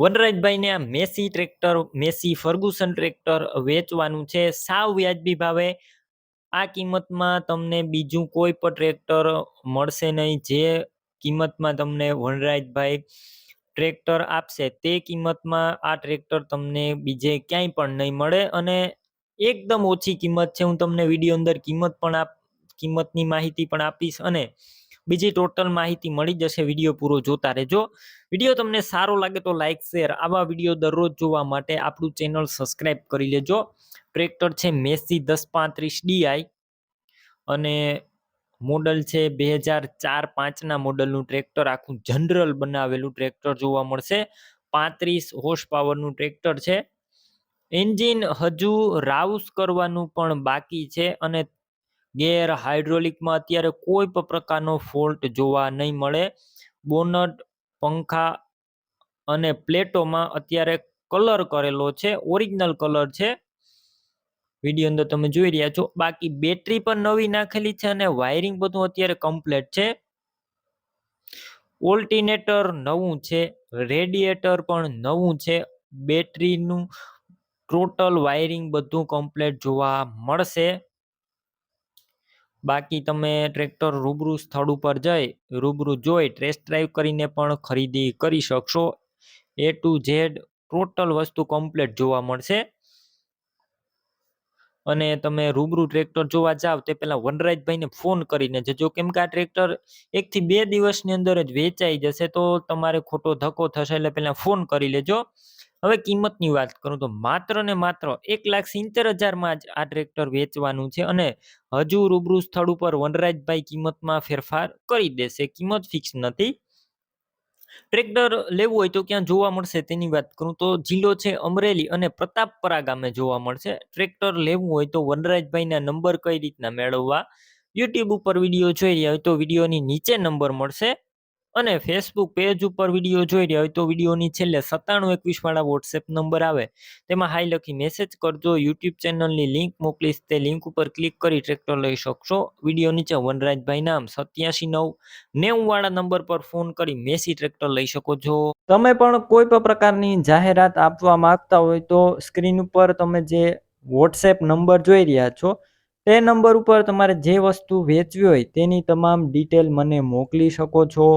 વનરાજભાઈને આ Massey tractor, Massey Ferguson tractor વેચવાનું છે સાવ વ્યાજબી ભાવે. આ કિંમતમાં તમને બીજું કોઈ પણ ટ્રેક્ટર મળશે નહીં. જે કિંમતમાં તમને વનરાજભાઈ ટ્રેક્ટર આપશે તે કિંમતમાં આ ટ્રેક્ટર તમને બીજે ક્યાંય પણ નહીં મળે, અને એકદમ ઓછી કિંમત છે. હું તમને વિડીયો અંદર કિંમતની માહિતી પણ આપીશ, અને બીજી ટોટલ માહિતી મળી જશે. વિડીયો પૂરો જોતા રહેજો. વિડીયો તમને સારો લાગે તો લાઈક શેર, આવા વિડીયો દરરોજ જોવા માટે આપણું ચેનલ સબસ્ક્રાઇબ કરી લેજો. ટ્રેક્ટર છે મેસી 1035 DI અને મોડલ છે 2004-5 મોડલનું ટ્રેક્ટર. આખું જનરલ બનાવેલું ટ્રેક્ટર જોવા મળશે. 35 હોર્સ પાવરનું ટ્રેક્ટર છે. એન્જિન હજુ રાઉસ કરવાનું પણ બાકી છે, અને ગેર હાઇડ્રોલિકમાં અત્યારે કોઈ પણ પ્રકારનો ફોલ્ટ જોવા નહીં મળે. બોનટ, પંખા અને પ્લેટોમાં અત્યારે કલર કરેલો છે, ઓરિજિનલ કલર છે. વિડીયો અંદર તમે જોઈ રહ્યા છો. બાકી બેટરી પણ નવી નાખેલી છે, અને વાયરિંગ બધું અત્યારે કમ્પ્લીટ છે. ઓલ્ટરનેટર નવું છે, રેડિએટર પણ નવું છે. બેટરીનું ટોટલ વાયરિંગ બધું કમ્પ્લીટ જોવા મળશે. બાકી તમે ટ્રેક્ટર રૂબરૂ સ્થળ ઉપર જઈ રૂબરૂ જોઈ ટેસ્ટ ડ્રાઈવ કરીને પણ ખરીદી કરી શકશો. A to Z ટોટલ વસ્તુ કમ્પ્લીટ જોવા મળશે. અને તમે રૂબરૂ ટ્રેક્ટર જોવા જાવ તે પહેલા વનરાજભાઈને ફોન કરીને જજો, કેમ કે આ ટ્રેક્ટર 1 થી 2 દિવસની અંદર જ વેચાઈ જશે, તો તમારે ખોટો ધક્કો થશે. એટલે પહેલા ફોન કરી લેજો. હવે કિંમતની વાત કરું તો માત્ર ને માત્ર 1,70,000 જ આ ટ્રેક્ટર વેચવાનું છે, અને હજુ રૂબરૂ સ્થળ ઉપર વનરાજભાઈ કિંમતમાં ફેરફાર કરી દેશે. કિંમત ફિક્સ નથી. ટ્રેક્ટર લેવું હોય તો ક્યાં જોવા મળશે તેની વાત કરું તો જિલ્લો છે અમરેલી અને પ્રતાપપરા ગામે જોવા મળશે. ટ્રેક્ટર લેવું હોય તો વનરાજભાઈના નંબર કઈ રીતના મેળવવા, યુટ્યુબ ઉપર વિડીયો જોઈ રહ્યા હોય તો વિડીયોની નીચે નંબર મળશે, અને ફેસબુક પેજ ઉપર વિડીયો જોઈ રહ્યા હોય તો વિડીયોની છેલ્લે 9721 વાળા વોટ્સએપ નંબર આવે તેમાં હાઈ લખી મેસેજ કરજો. યુટ્યુબ ચેનલની લિંક મોકલીશ, તે લિંક ઉપર ક્લિક કરી ટ્રેક્ટર લઈ શકશો. વિડીયો નીચે વનરાજભાઈ નામ 8790 વાળા નંબર પર ફોન કરી મેસી ટ્રેક્ટર લઈ શકો છો. તમે પણ કોઈ પણ પ્રકારની જાહેરાત આપવા માંગતા હોય તો સ્ક્રીન ઉપર તમે જે વોટ્સએપ નંબર જોઈ રહ્યા છો તે નંબર ઉપર તમારે જે વસ્તુ વેચવી હોય તેની તમામ ડિટેલ મને મોકલી શકો છો.